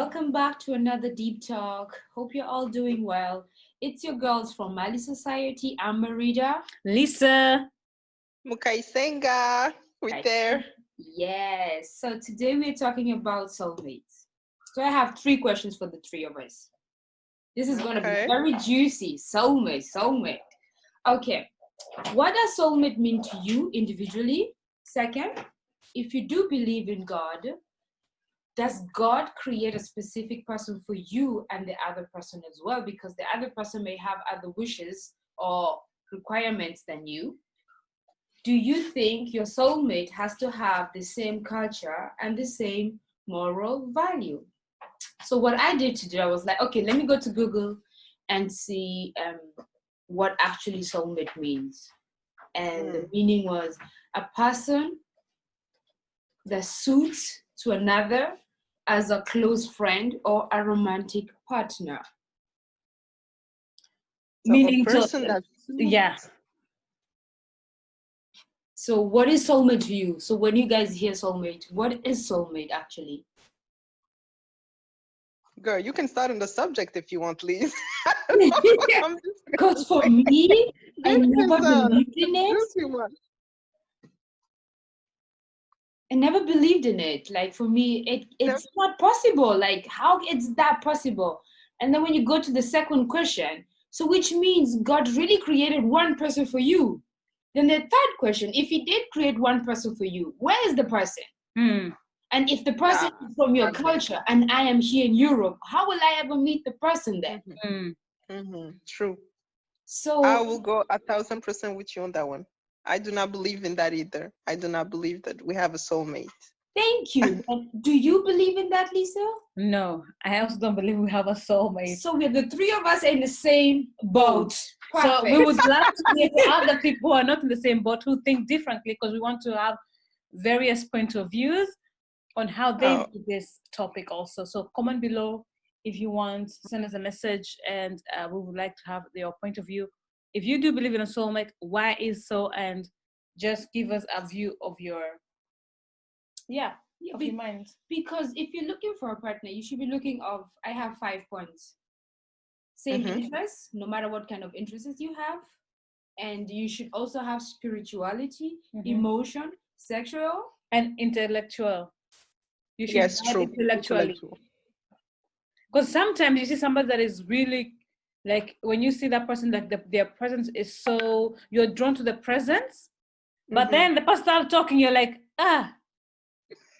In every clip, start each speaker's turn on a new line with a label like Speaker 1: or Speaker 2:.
Speaker 1: Welcome back to another deep talk. Hope you're all doing well. It's your girls from Mali Society. I'm Marida.
Speaker 2: Lisa.
Speaker 3: Mukaisenga, we
Speaker 1: Right.
Speaker 3: there.
Speaker 1: Yes. So today we're talking about soulmates. So I have three questions for the three of us. This is going to be
Speaker 3: Okay.
Speaker 1: very juicy. Soulmate. Okay. What does soulmate mean to you individually? Second, if you do believe in God, does God create a specific person for you and the other person as well? Because the other person may have other wishes or requirements than you. Do you think your soulmate has to have the same culture and the same moral value? So what I did today, I was like, okay, let me go to Google and see what actually soulmate means. And the meaning was a person that suits to another as a close friend or a romantic partner.
Speaker 3: So
Speaker 2: Meaning
Speaker 3: a person that
Speaker 2: yeah.
Speaker 1: So what is soulmate to you? So when you guys hear soulmate, what is soulmate actually?
Speaker 3: Girl, you can start on the subject if you want, Liz.
Speaker 1: Because for me, I never believed in it. I never believed in it. Like for me, it's not possible. Like how it's that possible? And then when you go to the second question, so which means God really created one person for you. Then the third question, if he did create one person for you, where is the person? And if the person is from your culture and I am here in Europe, how will I ever meet the person then?
Speaker 3: True.
Speaker 1: So
Speaker 3: I will go 1,000% with you on that one. I do not believe in that either. I do not believe that we have a soulmate.
Speaker 1: Thank you. Do you believe in that, Lisa?
Speaker 2: No, I also don't believe we have a soulmate.
Speaker 1: So we're the three of us in the same boat. Perfect.
Speaker 2: So we would love to hear to other people who are not in the same boat who think differently, because we want to have various points of views on how they view this topic also. So comment below if you want, send us a message, and we would like to have your point of view. If you do believe in a soulmate, why is so? And just give us a view of your your mind.
Speaker 1: Because if you're looking for a partner, you should be looking of, I have 5 points. Same interests, no matter what kind of interests you have. And you should also have spirituality, emotion, sexual,
Speaker 2: and intellectual. You should
Speaker 3: yes,
Speaker 2: have
Speaker 3: true.
Speaker 2: intellectually. Because sometimes you see somebody that is really, like, when you see that person, like their presence is so, you're drawn to the presence, but then the person starts talking, you're like,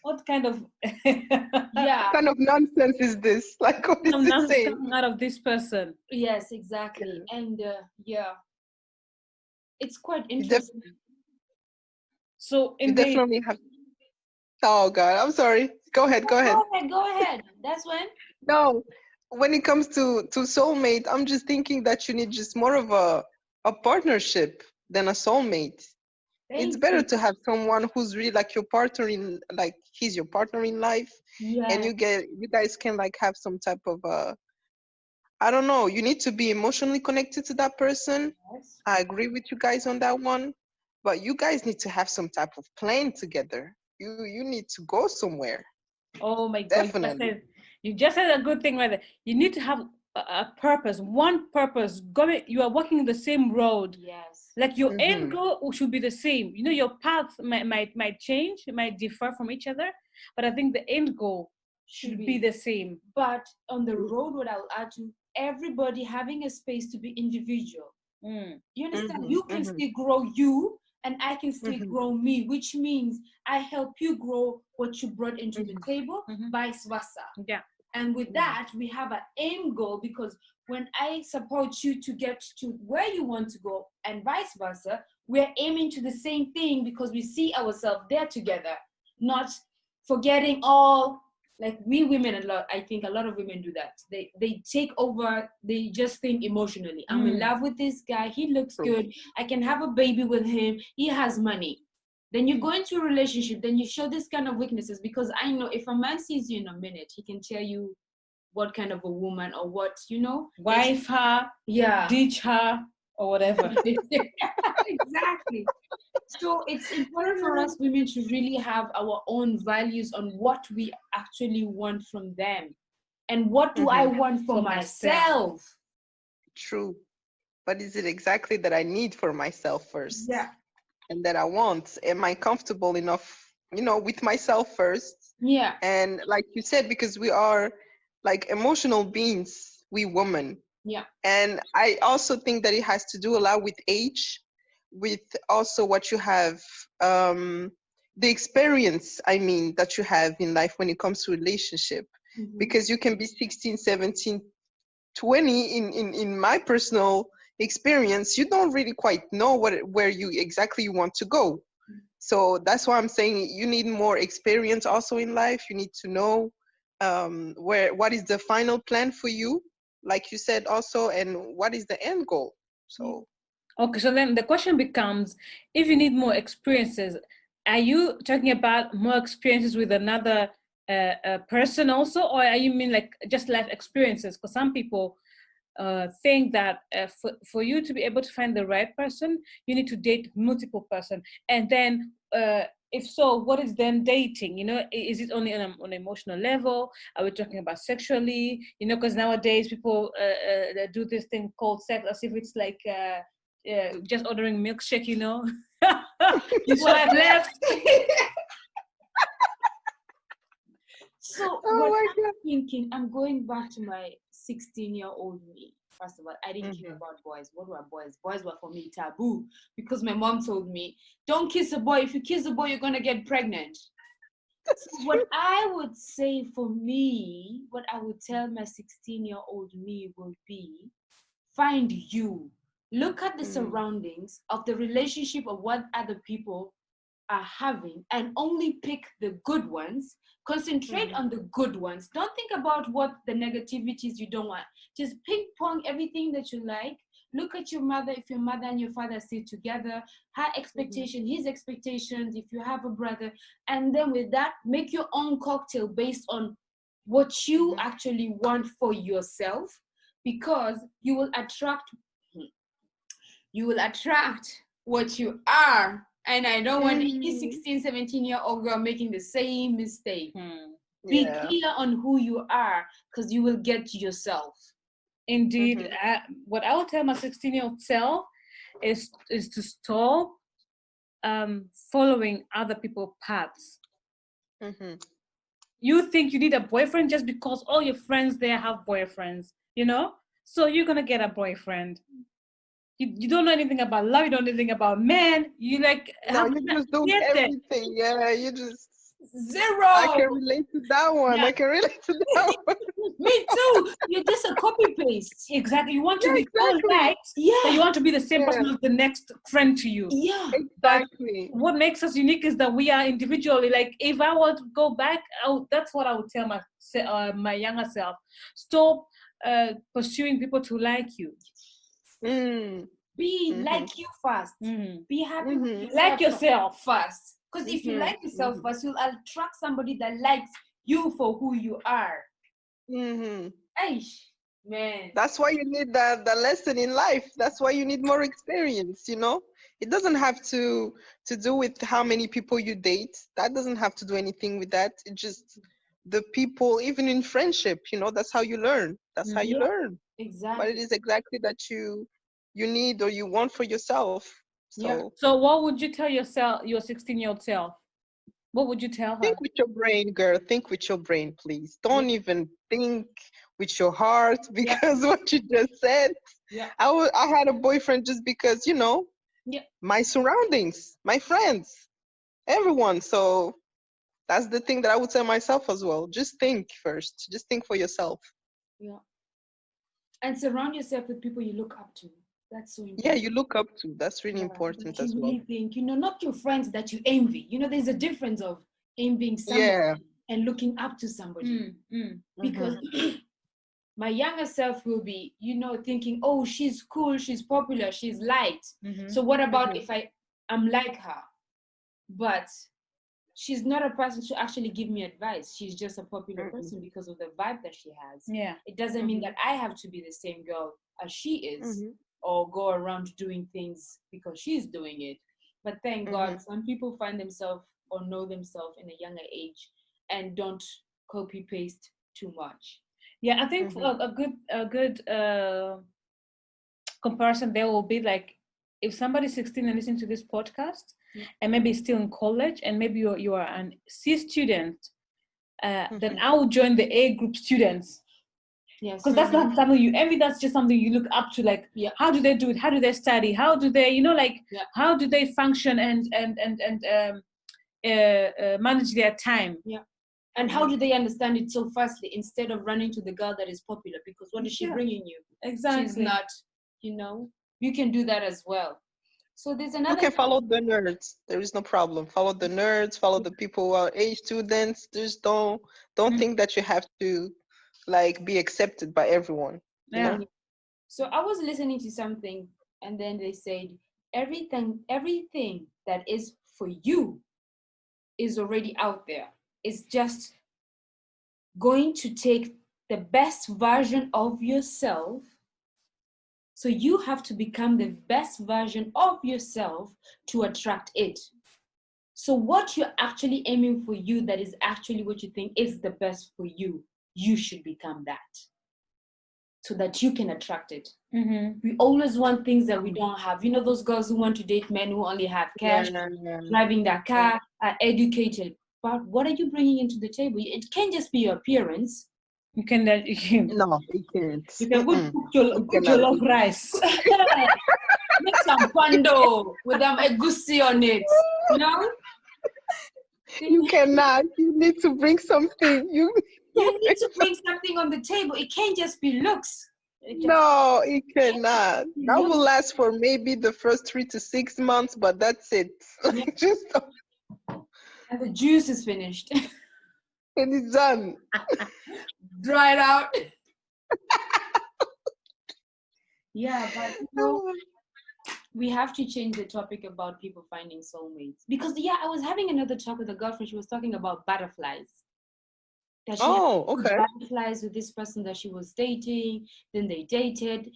Speaker 2: what kind of
Speaker 1: what
Speaker 3: kind of nonsense is this? Like, what is this saying?
Speaker 2: coming out of this person?
Speaker 1: Yes, exactly. And it's quite interesting.
Speaker 2: So
Speaker 3: you definitely have. Oh God, I'm sorry. Go ahead.
Speaker 1: Go ahead. That's when.
Speaker 3: No, when it comes to soulmate, I'm just thinking that you need just more of a partnership than a soulmate. It's better to have someone who's really like your partner in, like he's your partner in life, and you guys can like have some type of I don't know. You need to be emotionally connected to that person.
Speaker 1: Yes.
Speaker 3: I agree with you guys on that one, but you guys need to have some type of plan together. You need to go somewhere.
Speaker 2: Oh my God!
Speaker 3: Definitely.
Speaker 2: You just said a good thing right there. You need to have a purpose, one purpose. Going, you are walking the same road.
Speaker 1: Yes.
Speaker 2: Like your end goal should be the same. You know, your paths might change, it might differ from each other, but I think the end goal should be the same.
Speaker 1: But on the road, what I'll add to, everybody having a space to be individual. You understand? You can still grow you, and I can still grow me, which means I help you grow what you brought into the table, vice versa.
Speaker 2: Yeah.
Speaker 1: And with that, we have an end goal, because when I support you to get to where you want to go and vice versa, we're aiming to the same thing, because we see ourselves there together, not forgetting all. Like we women, I think a lot of women do that. They take over, they just think emotionally. I'm in love with this guy, he looks good, I can have a baby with him, he has money. Then you go into a relationship, then you show this kind of weaknesses, because I know if a man sees you in a minute, he can tell you what kind of a woman, or what,
Speaker 2: wife her, ditch her, or whatever.
Speaker 1: Exactly. So it's important for us women to really have our own values on what we actually want from them. and what do I want for myself.
Speaker 3: True. What is it exactly that I need for myself first?
Speaker 1: Yeah.
Speaker 3: And that I want? Am I comfortable enough, with myself first?
Speaker 1: Yeah.
Speaker 3: And like you said, because we are like emotional beings, we women.
Speaker 1: Yeah.
Speaker 3: And I also think that it has to do a lot with age, with also what you have, the experience, that you have in life when it comes to relationship.
Speaker 1: Mm-hmm.
Speaker 3: Because you can be 16, 17, 20 in my personal experience, you don't really quite know where you exactly want to go. So that's why I'm saying you need more experience also in life. You need to know what is the final plan for you, like you said also, and what is the end goal. So
Speaker 2: okay, so then the question becomes, if you need more experiences, are you talking about more experiences with another person also, or are you mean like just life experiences? Because some people think that for you to be able to find the right person, you need to date multiple person. And then if so, what is then dating? Is it only on an emotional level? Are we talking about sexually? Because nowadays people do this thing called sex as if it's like just ordering milkshake, you swipe left.
Speaker 1: So
Speaker 3: oh
Speaker 1: what
Speaker 3: my
Speaker 1: I'm
Speaker 3: God.
Speaker 1: thinking, I'm going back to my 16-year-old me. First of all, I didn't care
Speaker 3: Mhm.
Speaker 1: about boys. What were boys? Boys were for me taboo because my mom told me, don't kiss a boy. If you kiss a boy, you're going to get pregnant.
Speaker 3: That's
Speaker 1: So
Speaker 3: true.
Speaker 1: what I would say for me, what I would tell my 16-year-old me would be, find you. Look at the surroundings of the relationship of what other people are having and only pick the good ones. Concentrate on the good ones. Don't think about what the negativities you don't want. Just ping pong everything that you like. Look at your mother. If your mother and your father stay together, her expectation, his expectations, if you have a brother, and then with that, make your own cocktail based on what you actually want for yourself, because you will attract what you are. And I don't want any 16, 17-year-old girl making the same mistake. Be
Speaker 3: Yeah.
Speaker 1: clear on who you are, because you will get yourself.
Speaker 2: Indeed. What I would tell my 16-year-old self is to stop following other people's paths. You think you need a boyfriend just because all your friends there have boyfriends, so you're gonna get a boyfriend. You don't know anything about love, you don't know anything about men, you like
Speaker 3: No, you just do
Speaker 2: get there.
Speaker 3: everything. Yeah, you just.
Speaker 1: Zero.
Speaker 3: I can relate to that one.
Speaker 2: Yeah.
Speaker 3: I can relate to that one.
Speaker 1: Me too. You're just a copy paste.
Speaker 2: Exactly. You want to
Speaker 3: Yeah,
Speaker 2: be so
Speaker 3: exactly.
Speaker 2: liked that you want to be the same person as the next friend to you.
Speaker 1: Yeah.
Speaker 3: Exactly.
Speaker 2: But what makes us unique is that we are individually. Like if I were to go back, that's what I would tell my younger self. Stop pursuing people to like you.
Speaker 1: Be like you first. Be happy with yourself.
Speaker 2: Like yourself
Speaker 1: first. Because if you like yourself first, you'll attract somebody that likes you for who you are. Aish, man.
Speaker 3: That's why you need the lesson in life. That's why you need more experience, It doesn't have to do with how many people you date. That doesn't have to do anything with that. It just the people, even in friendship, that's how you learn. That's how you learn.
Speaker 1: Exactly.
Speaker 3: What it is exactly that you need or you want for yourself.
Speaker 2: So what would you tell yourself, your 16-year-old self? What would you tell her?
Speaker 3: Think with your brain, girl. Think with your brain, please. Don't even think with your heart, because what you just said. I had a boyfriend just because, my surroundings, my friends, everyone. So that's the thing that I would tell myself as well. Just think first. Just think for yourself.
Speaker 1: Yeah. And surround yourself with people you look up to. That's so important.
Speaker 3: Yeah, you look up to. That's really important as well.
Speaker 1: You really think, not your friends that you envy. There's a difference of envying somebody and looking up to somebody. Because my younger self will be, thinking, oh, she's cool, she's popular, she's liked. So what about if I'm like her? But she's not a person to actually give me advice. She's just a popular person because of the vibe that she has.
Speaker 2: Yeah.
Speaker 1: It doesn't mean that I have to be the same girl as she is, or go around doing things because she's doing it. But thank God, some people find themselves or know themselves in a younger age and don't copy paste too much.
Speaker 2: Yeah, I think a good comparison there will be like if somebody's 16 and listening to this podcast and maybe still in college and maybe you are an C student, then I will join the A group students. Yes, because that's not something you envy. That's just something you look up to. Like, how do they do it? How do they study? How do they, how do they function and manage their time?
Speaker 1: Yeah. And how do they understand it so fastly instead of running to the girl that is popular? Because what is she bringing you?
Speaker 2: Exactly.
Speaker 1: She's not, you can do that as well. So there's another.
Speaker 3: You can follow the nerds. There is no problem. Follow the nerds. Follow the people who are A students. Just don't think that you have to like be accepted by everyone. You know?
Speaker 1: So I was listening to something, and then they said everything that is for you is already out there. It's just going to take the best version of yourself. So you have to become the best version of yourself to attract it. So what you're actually aiming for you, that is actually what you think is the best for you, you should become that so that you can attract it. We always want things that we don't have. You know, those girls who want to date men who only have cash, driving their car, are educated. But what are you bringing into the table? It can't just be your appearance.
Speaker 2: You can.
Speaker 3: No, it can't.
Speaker 2: You can cook your love rice.
Speaker 1: Make some pando with egusi on it.
Speaker 3: You cannot. You need to bring something. You
Speaker 1: need to bring something on the table. It can't just be looks.
Speaker 3: No, it cannot. That will last for maybe the first 3 to 6 months, but that's it. Just
Speaker 1: and the juice is finished.
Speaker 3: And it's done.
Speaker 1: Dried out. But we have to change the topic about people finding soulmates. Because I was having another talk with a girlfriend. She was talking about butterflies. That she had butterflies with this person that she was dating. Then they dated,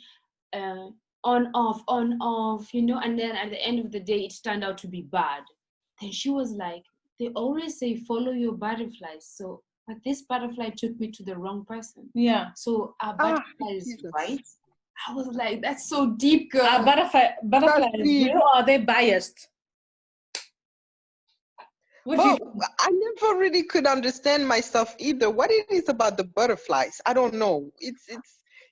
Speaker 1: on off, and then at the end of the day, it turned out to be bad. Then she was like, they always say, follow your butterflies. So, but this butterfly took me to the wrong person.
Speaker 2: Yeah.
Speaker 1: So our butterfly is right. I was like, that's so deep, girl.
Speaker 2: Our butterfly is real, or are they biased?
Speaker 3: Well, I never really could understand myself either. What it is about the butterflies, I don't know. It's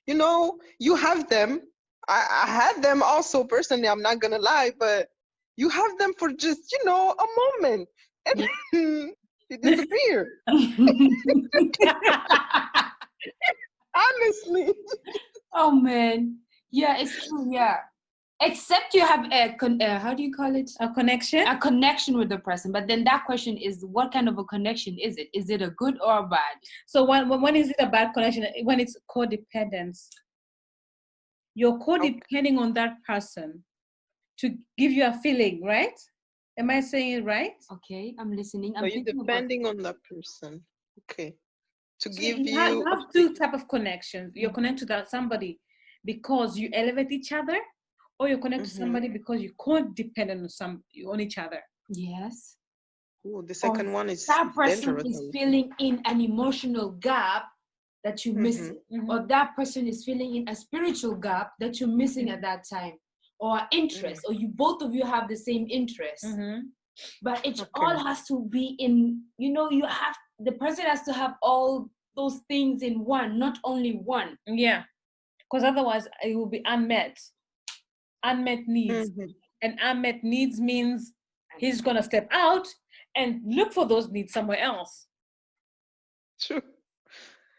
Speaker 3: you have them. I had them also personally. I'm not gonna lie, but you have them for just a moment, and they disappear. Honestly.
Speaker 1: Oh man, yeah, it's true. Yeah. Except you have how do you call it?
Speaker 2: A connection?
Speaker 1: A connection with the person. But then that question is, what kind of a connection is it? Is it a good or a bad?
Speaker 2: So when is it a bad connection? When it's codependence. You're codepending on that person to give you a feeling, right? Am I saying it right?
Speaker 1: Okay, I'm listening.
Speaker 3: So you're depending on that person. Okay. To give you
Speaker 2: have two type of connections. You're connected to somebody because you elevate each other, or you connect to somebody because you can't depend on each other.
Speaker 1: Yes.
Speaker 3: Oh, the second one is
Speaker 1: that person
Speaker 3: dangerous.
Speaker 1: is filling in an emotional gap that you're missing, or that person is filling in a spiritual gap that you're missing at that time, or interest, or you both of you have the same interest. But it all has to be in, the person has to have all those things in one, not only one.
Speaker 2: Yeah, because otherwise it will be unmet needs. And unmet needs means he's gonna step out and look for those needs somewhere else.
Speaker 3: True.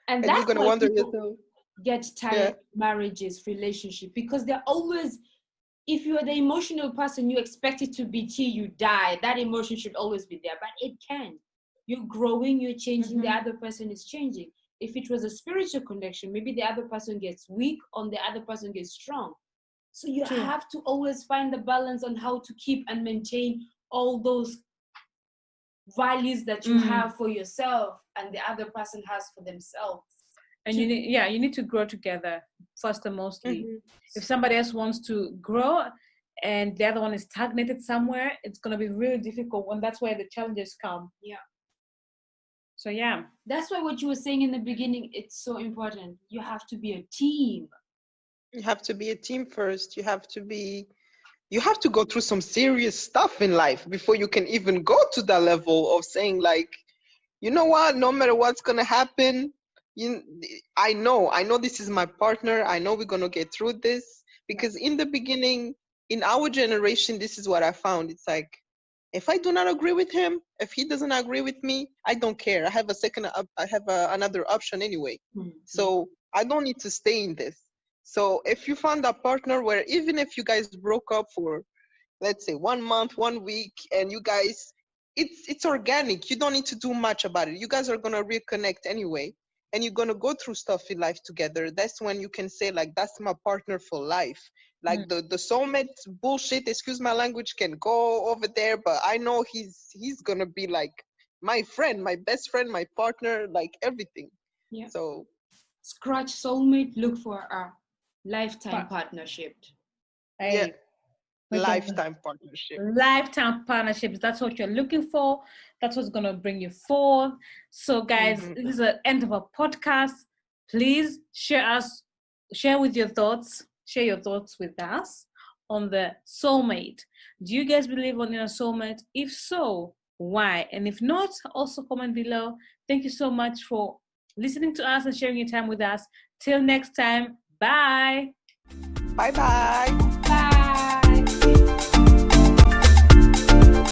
Speaker 1: And that's
Speaker 3: you're gonna wonder yourself.
Speaker 1: Get tired of marriages, relationship, because they're always, if you're the emotional person, you expect it to be till you die. That emotion should always be there, but it can't. You're growing, you're changing, the other person is changing. If it was a spiritual connection, maybe the other person gets weak or the other person gets strong. So you have to always find the balance on how to keep and maintain all those values that you have for yourself and the other person has for themselves.
Speaker 2: And you need to grow together first and mostly. If somebody else wants to grow and the other one is stagnated somewhere, it's going to be really difficult when that's where the challenges come.
Speaker 1: Yeah.
Speaker 2: So yeah.
Speaker 1: That's why what you were saying in the beginning, it's so important. You have to be a team.
Speaker 3: You have to be a team first. You have to go through some serious stuff in life before you can even go to that level of saying like, you know what, no matter what's gonna happen, you, I know this is my partner. I know we're gonna get through this. Because in the beginning, in our generation, this is what I found. It's like, if I do not agree with him, if he doesn't agree with me, I don't care. I have another option anyway. So I don't need to stay in this. So if you find a partner where even if you guys broke up for, let's say 1 month, 1 week, and you guys, it's organic. You don't need to do much about it. You guys are gonna reconnect anyway, and you're gonna go through stuff in life together. That's when you can say like, that's my partner for life. Like the soulmate bullshit, excuse my language, can go over there, but I know he's gonna be like my friend, my best friend, my partner, like everything.
Speaker 1: Yeah.
Speaker 3: So
Speaker 1: scratch soulmate, look for a lifetime partnership.
Speaker 3: Yeah. Lifetime partnership.
Speaker 2: Lifetime partnerships. That's what you're looking for. That's what's gonna bring you forward. So, guys, this is the end of our podcast. Please share your thoughts with us on the soulmate. Do you guys believe in a soulmate? If so, why? And if not, also comment below. Thank you so much for listening to us and sharing your time with us. Till next time, bye.
Speaker 3: Bye.
Speaker 1: Bye.